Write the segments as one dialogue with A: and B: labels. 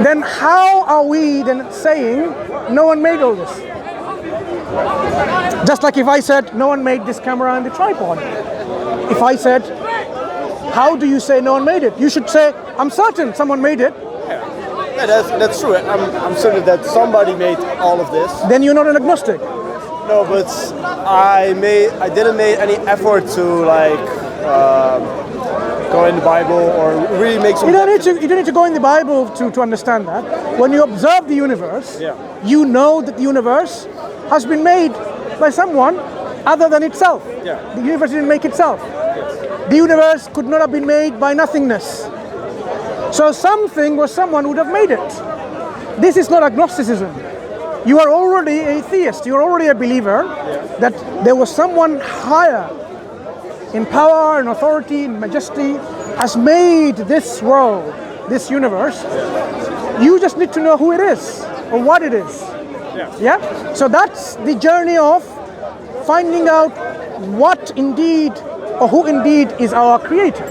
A: then how are we then saying no one made all this? Just like if I said no one made this camera and the tripod. If I said, how do you say no one made it? You should say, I'm certain someone made it.
B: Yeah, that's true. I'm certain that somebody made all of this.
A: Then you're not an agnostic.
B: No, but I didn't make any effort to like go in the Bible or really make some.
A: You don't need to go in the Bible to understand that. When you observe the universe, you know that the universe has been made by someone other than itself.
B: Yeah.
A: The universe didn't make itself.
B: Yes.
A: The universe could not have been made by nothingness. So something or someone would have made it. This is not agnosticism. You are already a theist. You are already a believer that there was someone higher in power and authority and majesty has made this world, this universe. You just need to know who it is or what it is. Yeah? So that's the journey of finding out what indeed or who indeed is our creator.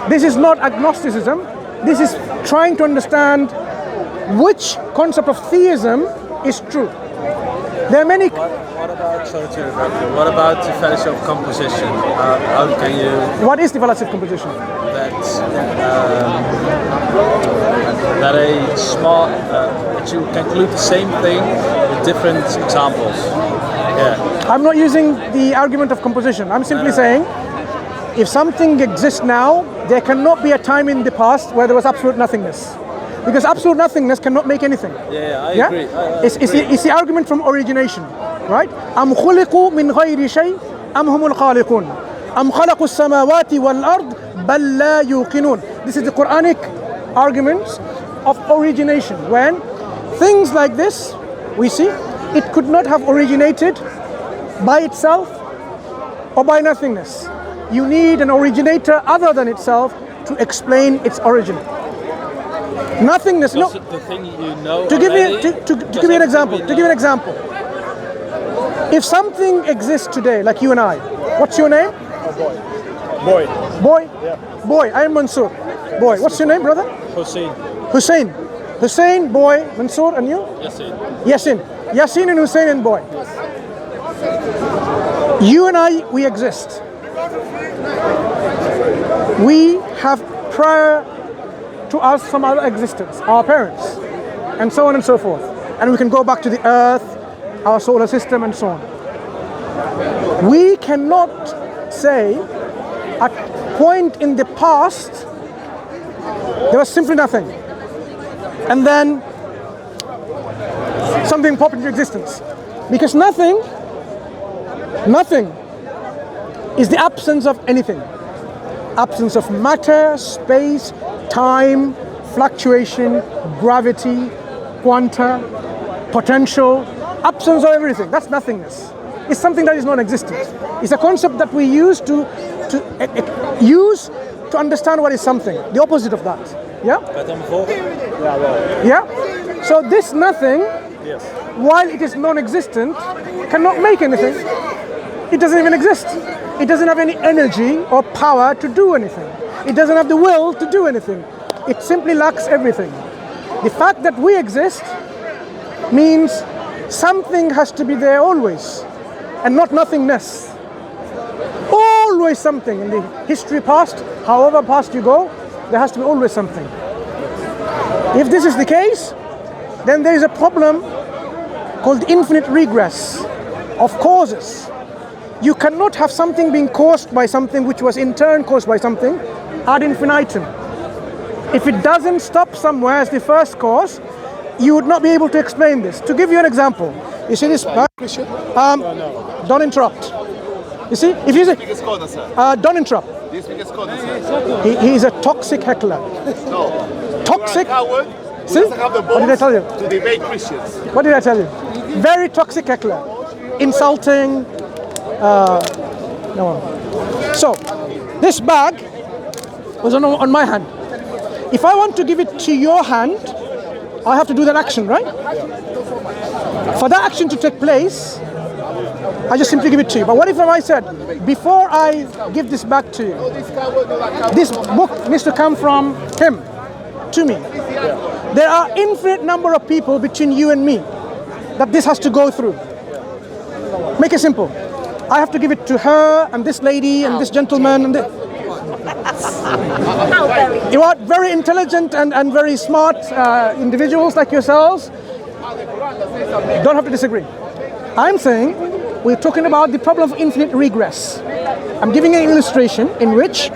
A: This is not agnosticism. This is trying to understand which concept of theism is true. There are many.
C: What about, sorry to interrupt you, what about the fallacy of composition? How can you...
A: What is the fallacy of composition?
C: That a small, that you conclude the same thing with different examples. Yeah.
A: I'm not using the argument of composition. I'm simply saying, if something exists now, there cannot be a time in the past where there was absolute nothingness. Because absolute nothingness cannot make anything.
C: I agree.
A: It's the argument from Origination, right? أم خلقوا من غير شيء أم هم الخالقون أم خلقوا السماوات والأرض بل لا يوقنون. This is the Quranic arguments of origination. When things like this, we see, it could not have originated by itself or by nothingness. You need an originator other than itself to explain its origin. Nothingness. No.
C: The thing you know.
A: To give you an example. If something exists today, like you and I, what's your name?
B: Boy.
A: Boy.
B: Yeah.
A: Boy. I'm Mansur. Boy. What's your name, brother?
C: Hussein.
A: Hussein. Hussein, Boy, Mansur, and you? Yasin. Yasin and Hussein and Boy. You and I, we exist. We have prior to us some other existence, our parents, and so on and so forth. And we can go back to the earth, our solar system, and so on. We cannot say at point in the past there was simply nothing, and then something popped into existence. Because nothing is the absence of anything. Absence of matter, space, time, fluctuation, gravity, quanta, potential, absence of everything. That's nothingness. It's something that is non-existent. It's a concept that we use to understand what is something. The opposite of that. Yeah? Yeah? So this nothing, while it is non-existent, cannot make anything. It doesn't even exist. It doesn't have any energy or power to do anything. It doesn't have the will to do anything. It simply lacks everything. The fact that we exist means something has to be there always, and not nothingness. Always something. In the history past, however past you go, there has to be always something. If this is the case, then there is a problem called infinite regress of causes. You cannot have something being caused by something which was in turn caused by something ad infinitum. If it doesn't stop somewhere as the first cause, you would not be able to explain this. To give you an example, you see this? Don't interrupt. You see, if you say, don't interrupt. He is a toxic heckler.
D: No.
A: Toxic. See? What did I tell you?
D: To debate Christians.
A: What did I tell you? Very toxic heckler. Insulting. No. So, this bag was on my hand. If I want to give it to your hand, I have to do that action, right? For that action to take place, I just simply give it to you. But what if I said, before I give this back to you, this book needs to come from him to me. There are infinite number of people between you and me that this has to go through. Make it simple. I have to give it to her and this lady and this gentleman and you are very intelligent and very smart individuals like yourselves. Don't have to disagree. I'm saying we're talking about the problem of infinite regress. I'm giving an illustration in which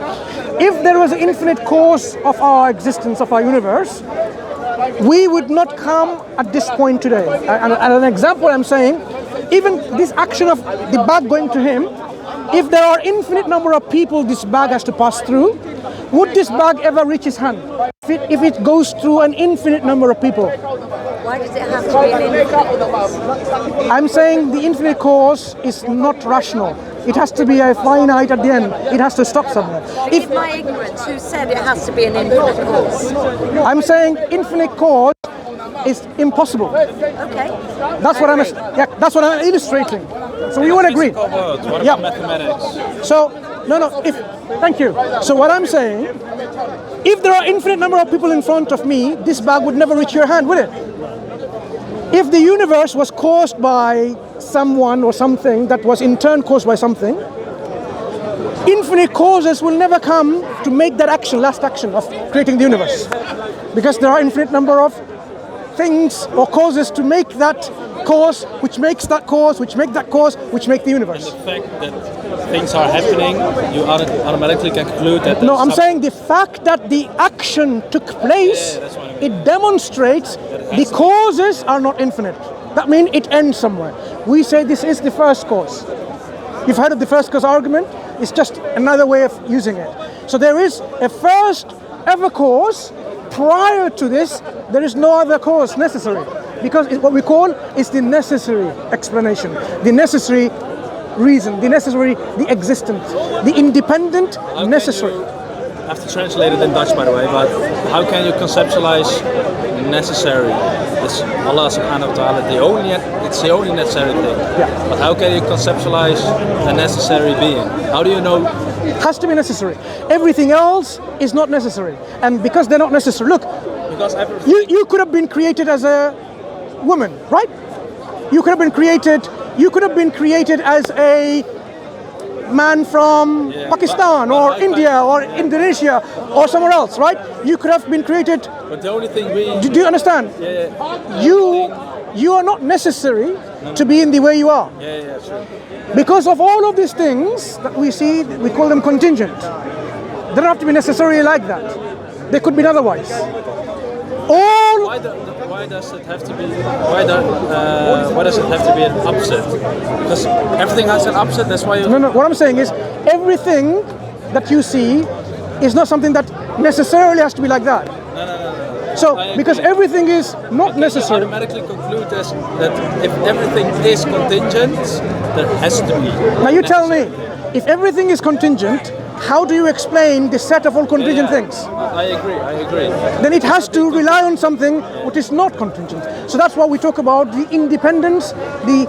A: if there was an infinite cause of our existence, of our universe, we would not come at this point today. And an example I'm saying, even this action of the bag going to him, if there are infinite number of people this bag has to pass through, would this bag ever reach his hand? If it goes through an infinite number of people?
E: Why does it have to be an infinite cause?
A: I'm saying the infinite cause is not rational. It has to be a finite at the end. It has to stop somewhere.
E: If my ignorance, who said it has to be an infinite cause?
A: I'm saying infinite cause is impossible.
E: Okay.
A: That's what that's what I'm illustrating. So we would agree.
C: What about mathematics?
A: So thank you. So what I'm saying, if there are infinite number of people in front of me, this bag would never reach your hand, would it? If the universe was caused by someone or something that was in turn caused by something, infinite causes will never come to make that last action of creating the universe. Because there are infinite number of things or causes to make that cause, which makes that cause, which make that cause, which make the universe.
C: And the fact that things are happening, you automatically can conclude that...
A: No, I'm saying the fact that the action took place, it demonstrates the causes are not infinite. That means it ends somewhere. We say this is the first cause. You've heard of the first cause argument? It's just another way of using it. So there is a first ever cause. Prior to this, there is no other cause necessary. Because what we call is the necessary explanation, the necessary reason, the existence, the independent necessary.
C: I have to translate it in Dutch, by the way, but how can you conceptualize necessary? It's Allah subhanahu wa ta'ala, it's the only necessary thing.
A: Yeah.
C: But how can you conceptualize a necessary being? How do you know?
A: Has to be necessary. Everything else is not necessary. And because they're not necessary, look,
C: Because
A: you could have been created as a woman, right? You could have been created as a man from Pakistan or India or Indonesia or somewhere else, right? You could have been created.
C: But the only thing we...
A: Do you understand?
C: Yeah.
A: You are not necessary to be in the way you are.
C: Yeah, sure.
A: Because of all of these things that we see, we call them contingent. They don't have to be necessarily like that. They could be otherwise.
C: Why does it have to be? Why does it have to be an upset? Because everything has an upset. That's why.
A: No. What I'm saying is, everything that you see is not something that necessarily has to be like that.
C: No.
A: So, because everything is not necessary.
C: You automatically conclude this, that if everything is contingent, there has to be.
A: Now you tell me, if everything is contingent, how do you explain the set of all contingent things?
C: I agree.
A: Then it has to rely on something which is not contingent. So that's why we talk about the independence, the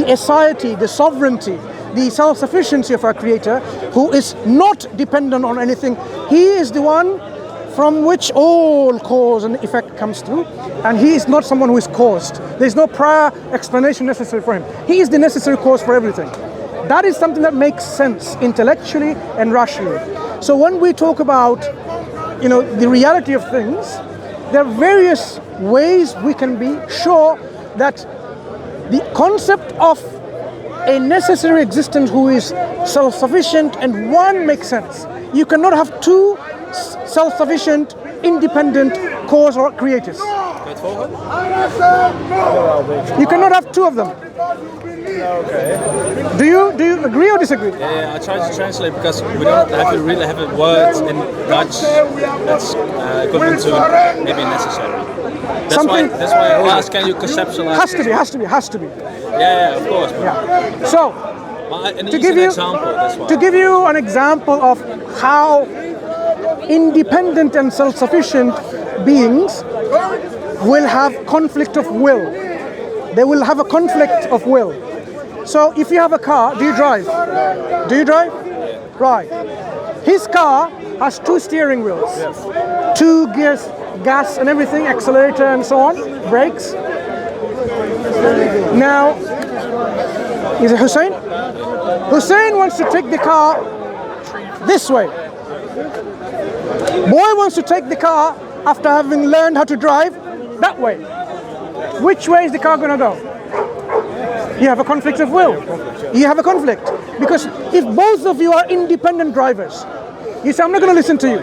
A: aseity, the sovereignty, the self-sufficiency of our Creator, who is not dependent on anything. He is the one from which all cause and effect comes through, and he is not someone who is caused. There is no prior explanation necessary for him. He is the necessary cause for everything. That is something that makes sense intellectually and rationally. So when we talk about, the reality of things, there are various ways we can be sure that the concept of a necessary existence who is self-sufficient and one makes sense. You cannot have two self-sufficient, independent cause or creators. You cannot have two of them.
B: Okay.
A: Do you agree or disagree?
C: Yeah, I tried to translate because we don't have to really have a word in Dutch that's equivalent to maybe necessary. That's why I asked, can you conceptualize?
A: Has to be.
C: Yeah, of course.
A: Yeah. So,
C: to
A: give you an example of how independent and self-sufficient beings will have conflict of will. They will have a conflict of will. So if you have a car, do you drive? Do you drive? Right. His car has two steering wheels, two gas and everything, accelerator and so on, brakes. Now, is it Hussein? Hussein wants to take the car this way. Boy wants to take the car after having learned how to drive that way. Which way is the car going to go? You have a conflict of will. You have a conflict. Because if both of you are independent drivers, you say, I'm not going to listen to you.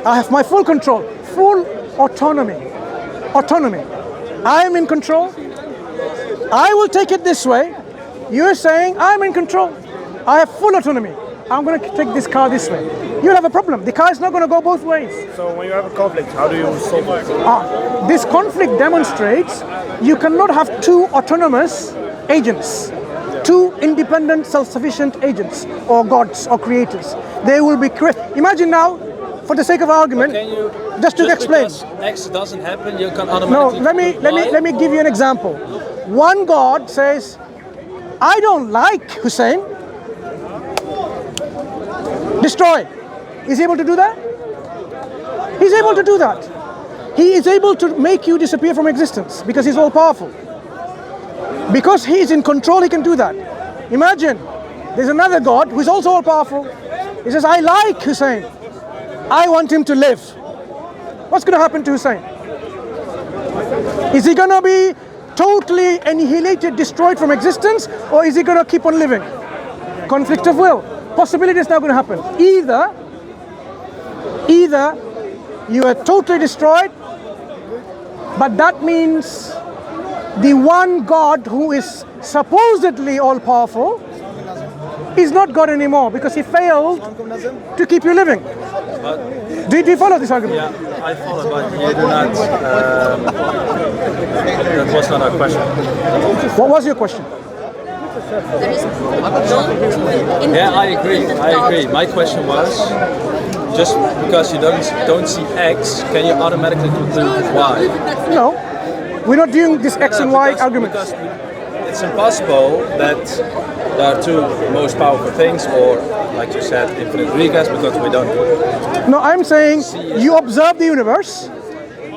A: I have my full control, full autonomy. Autonomy. I am in control. I will take it this way. You're saying, I'm in control. I have full autonomy. I'm going to take this car this way. You'll have a problem. The car is not going to go both ways.
B: So when you have a conflict, how do you solve it?
A: This conflict demonstrates you cannot have two autonomous agents, two independent, self-sufficient agents, or gods, or creators. They will be imagine now, for the sake of argument, just to explain.
C: Because X doesn't happen, you can
A: No,
C: automatically.
A: let me give you an example. One God says, I don't like Hussein. Destroy. Is he able to do that? He's able to do that. He is able to make you disappear from existence because he's all powerful. Because he is in control, he can do that. Imagine, there's another God who is also all powerful. He says, I like Hussein. I want him to live. What's going to happen to Hussein? Is he going to be totally annihilated, destroyed from existence, or is he going to keep on living? Conflict of will. Possibility is now going to happen. Either you are totally destroyed, but that means the one God who is supposedly all-powerful is not God anymore because he failed to keep you living. Do you follow this argument?
C: Yeah, I follow, but you do not. That was not our question.
A: What was your question?
E: There is
C: Yeah, I agree. My question was, just because you don't see X, can you automatically conclude Y?
A: No, we're not doing this X and Y argument.
C: Because it's impossible that there are two most powerful things, or like you said, infinite regress, because we don't.
A: No, I'm saying you observe the universe,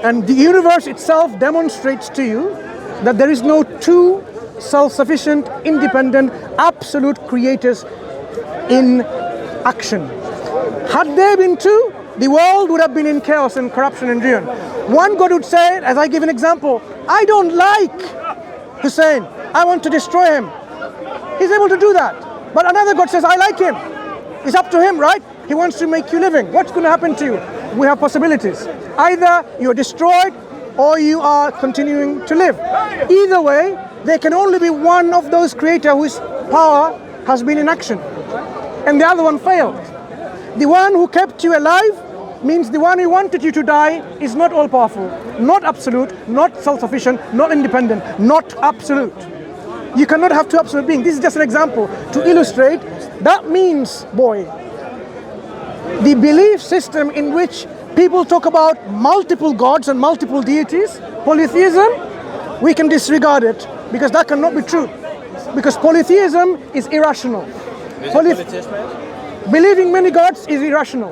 A: and the universe itself demonstrates to you that there is no two self-sufficient, independent, absolute creators in action. Had there been two, the world would have been in chaos and corruption and ruin. One God would say, as I give an example, I don't like Hussein. I want to destroy him. He's able to do that. But another God says, I like him. It's up to him, right? He wants to make you living. What's going to happen to you? We have possibilities. Either you're destroyed or you are continuing to live. Either way, there can only be one of those creators whose power has been in action. And the other one failed. The one who kept you alive means the one who wanted you to die is not all-powerful, not absolute, not self-sufficient, not independent, not absolute. You cannot have two absolute beings. This is just an example to illustrate. That means, boy, the belief system in which people talk about multiple gods and multiple deities, polytheism, we can disregard it because that cannot be true. Because polytheism is irrational. Believing many gods is irrational.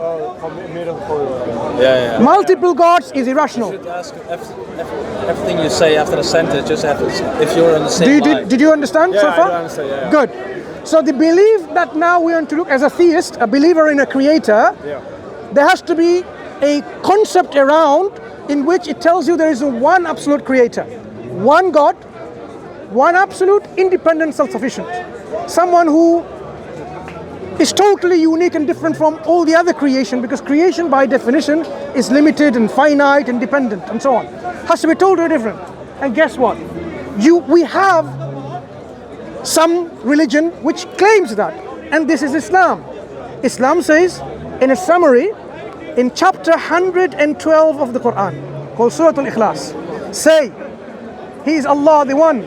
C: Yeah.
A: Multiple gods is irrational.
C: You should ask everything you say after the sentence, just if you're on the same line.
A: Did you understand so far?
B: I do understand, yeah.
A: Good. So the belief that now we want to look as a theist, a believer in a creator, there has to be a concept around in which it tells you there is one absolute creator, one God, one absolute independent self-sufficient, someone who is totally unique and different from all the other creation, because creation by definition is limited and finite and dependent and so on. Has to be totally different. And guess what? We have some religion which claims that, and this is Islam. Islam says, in a summary, in chapter 112 of the Quran, called Surah Al-Ikhlas, say, He is Allah, the One,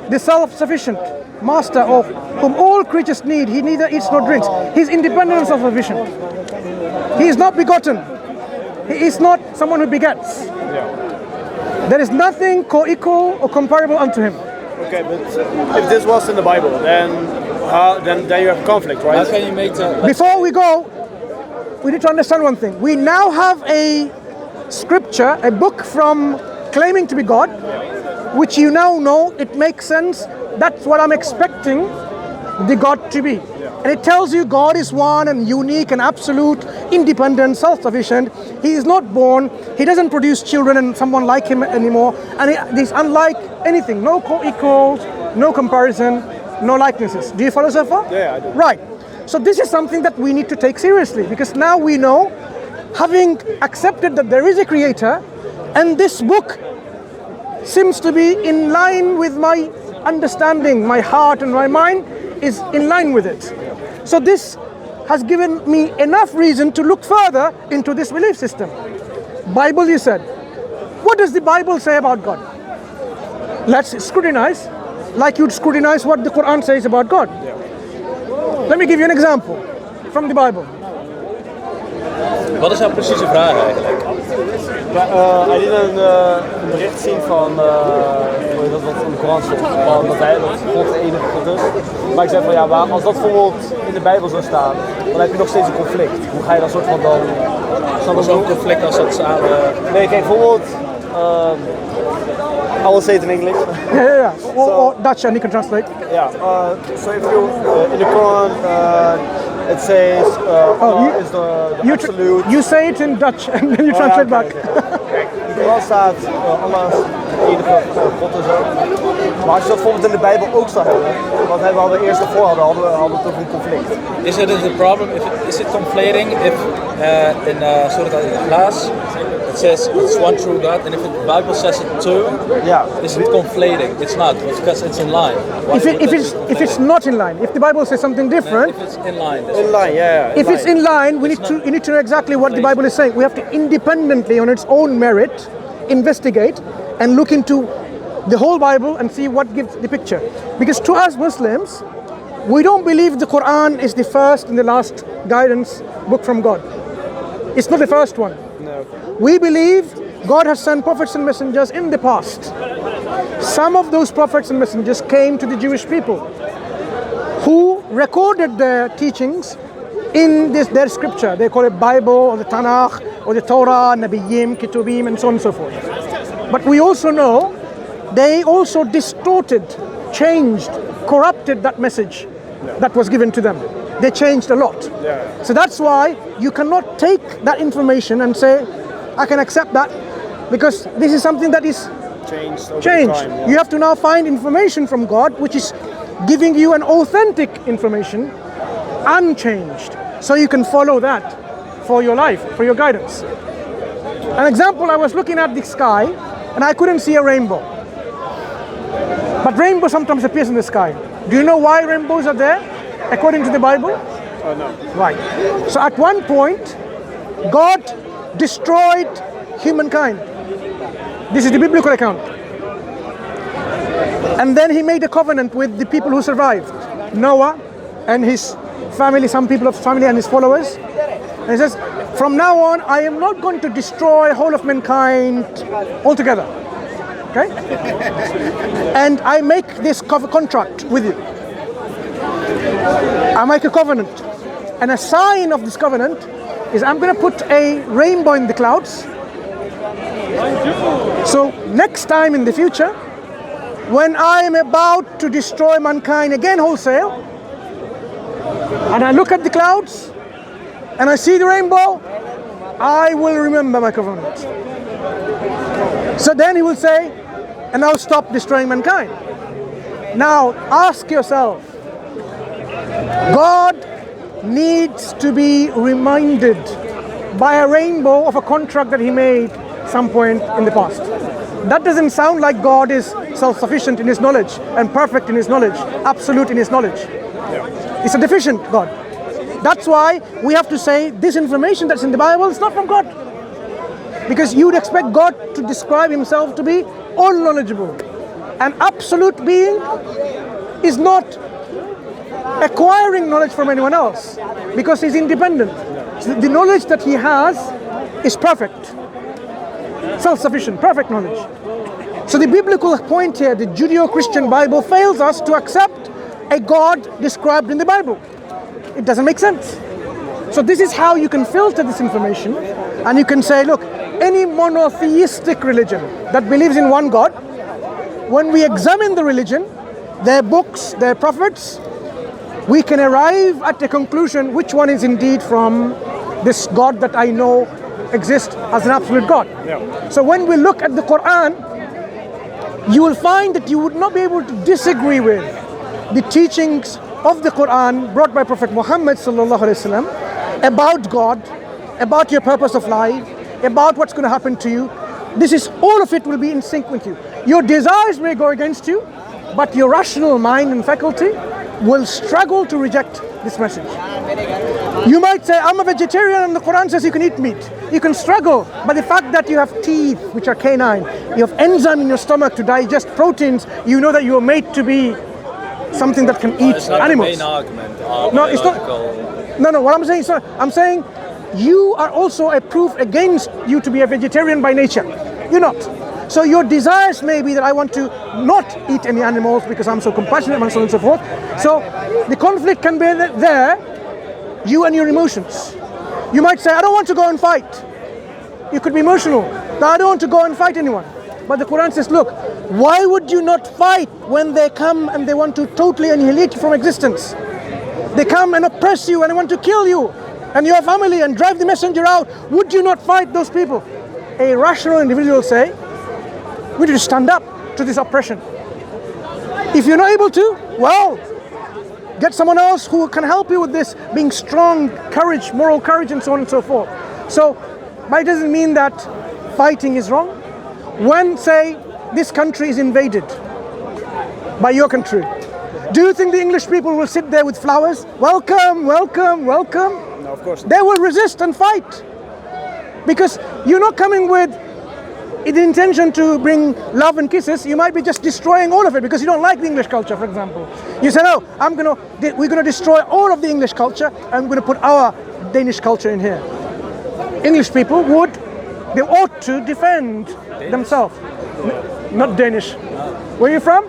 A: the self-sufficient, Master of whom all creatures need. He neither eats nor drinks. He is independent and self-sufficient. He is not begotten. He is not someone who begets. There is nothing co-equal or comparable unto him.
B: Okay, but if this was in the Bible, then you have conflict, right?
C: How can you make that?
A: Before we go, we need to understand one thing. We now have a scripture, a book from claiming to be God, which you now know it makes sense. That's what I'm expecting the God to be. And it tells you God is one and unique and absolute, independent, self-sufficient. He is not born. He doesn't produce children and someone like him anymore. And he's unlike anything. No co-equals, no comparison, no likenesses. Do you follow so far?
B: Yeah, I do.
A: Right. So this is something that we need to take seriously, because now we know, having accepted that there is a creator, and this book seems to be in line with my understanding, my heart and my mind is in line with it. So this has given me enough reason to look further into this belief system. Bible, you said. What does the Bible say about God? Let's scrutinize, like you'd scrutinize what the Quran says about God. Let me give you an example from the Bible.
C: Wat is jouw precieze vraag eigenlijk?
B: Hij liet een bericht zien van dat wat in de Koran stond, dat God de enige God is. Maar ik zei van ja, maar als dat bijvoorbeeld in de Bijbel zou staan, dan heb je nog steeds een conflict. Hoe ga je dat soort van dan...
C: Zo'n conflict als dat samen...
B: Nee, kijk, bijvoorbeeld... I will say it in English.
A: Yeah. Or Dutch, and you can translate.
B: Yeah. So if you in the Quran it says Allah is the absolute.
A: You say it in Dutch and then you translate back.
B: Kijk, in de Quran staat Allah is de enige God en zo. Maar als je dat bijvoorbeeld in de Bijbel ook zou hebben, wat we hadden eerst daarvoor hadden we toch een conflict.
C: Is it a problem? Is it conflating if in Surah Al-Ikhlas it says it's one true God, and if the Bible says it too, is it conflating? It's not, because it's in line.
A: If it's not in line, if the Bible says something different,
C: if it's in line.
B: In line, yeah.
A: If it's in line, we need to know exactly what the Bible is saying. We have to independently, on its own merit, investigate and look into the whole Bible and see what gives the picture. Because to us Muslims, we don't believe the Quran is the first and the last guidance book from God. It's not the first one.
B: No.
A: We believe God has sent prophets and messengers in the past. Some of those prophets and messengers came to the Jewish people, who recorded their teachings in their scripture. They call it Bible or the Tanakh or the Torah, Nabiyim, Ketubim, and so on and so forth. But we also know they also distorted, changed, corrupted that message that was given to them. They changed a lot.
B: Yeah.
A: So that's why you cannot take that information and say, I can accept that, because this is something that is
B: Changed. Over
A: changed.
B: Time, yeah.
A: You have to now find information from God which is giving you an authentic information, unchanged, so you can follow that for your life, for your guidance. An example, I was looking at the sky and I couldn't see a rainbow. But rainbow sometimes appears in the sky. Do you know why rainbows are there, according to the Bible?
B: No.
A: Right. So at one point, God destroyed humankind. This is the biblical account. And then he made a covenant with the people who survived. Noah and his family, some people of his family and his followers. And he says, from now on, I am not going to destroy whole of mankind altogether. Okay? And I make this contract with you. I make a covenant. And a sign of this covenant is I'm going to put a rainbow in the clouds. So next time in the future, when I am about to destroy mankind again wholesale, and I look at the clouds and I see the rainbow, I will remember my covenant. So then he will say, and now stop destroying mankind. Now ask yourself, God needs to be reminded by a rainbow of a contract that he made some point in the past. That doesn't sound like God is self-sufficient in his knowledge and perfect in his knowledge, absolute in his knowledge. It's a deficient God. That's why we have to say this information that's in the Bible is not from God. Because you would expect God to describe himself to be all knowledgeable. An absolute being is not acquiring knowledge from anyone else, because he's independent. So the knowledge that he has is perfect, self-sufficient, perfect knowledge. So the biblical point here, the Judeo-Christian Bible, fails us to accept a God described in the Bible. It doesn't make sense. So this is how you can filter this information, and you can say, look, any monotheistic religion that believes in one God, when we examine the religion, their books, their prophets, we can arrive at a conclusion which one is indeed from this God that I know exists as an absolute God.
B: Yeah.
A: So when we look at the Quran, you will find that you would not be able to disagree with the teachings of the Quran brought by Prophet Muhammad sallallahu alaihi wasallam about God, about your purpose of life, about what's going to happen to you. This is, all of it will be in sync with you. Your desires may go against you, but your rational mind and faculty will struggle to reject this message. You might say, I'm a vegetarian and the Quran says you can eat meat. You can struggle, but the fact that you have teeth, which are canine, you have enzyme in your stomach to digest proteins, you know that you are made to be something that can eat
C: it's not
A: animals.
C: The main argument.
A: No, it's not. No, what I'm saying is, I'm saying you are also a proof against you to be a vegetarian by nature. You're not. So your desires may be that I want to not eat any animals because I'm so compassionate and so on and so forth. So the conflict can be there, you and your emotions. You might say, I don't want to go and fight. You could be emotional. I don't want to go and fight anyone. But the Quran says, look, why would you not fight when they come and they want to totally annihilate you from existence? They come and oppress you and they want to kill you and your family and drive the messenger out. Would you not fight those people? A rational individual say, we need to stand up to this oppression. If you're not able to, well, get someone else who can help you with this, being strong, courage, moral courage, and so on and so forth. So, but it doesn't mean that fighting is wrong. When, say, this country is invaded by your country, do you think the English people will sit there with flowers? Welcome, welcome, welcome.
B: No, of course not.
A: They will resist and fight. Because you're not coming with the intention to bring love and kisses. You might be just destroying all of it because you don't like the English culture, for example. You say, no, we're going to destroy all of the English culture and we're going to put our Danish culture in here. English people they ought to defend themselves. Not Danish. Where are you from?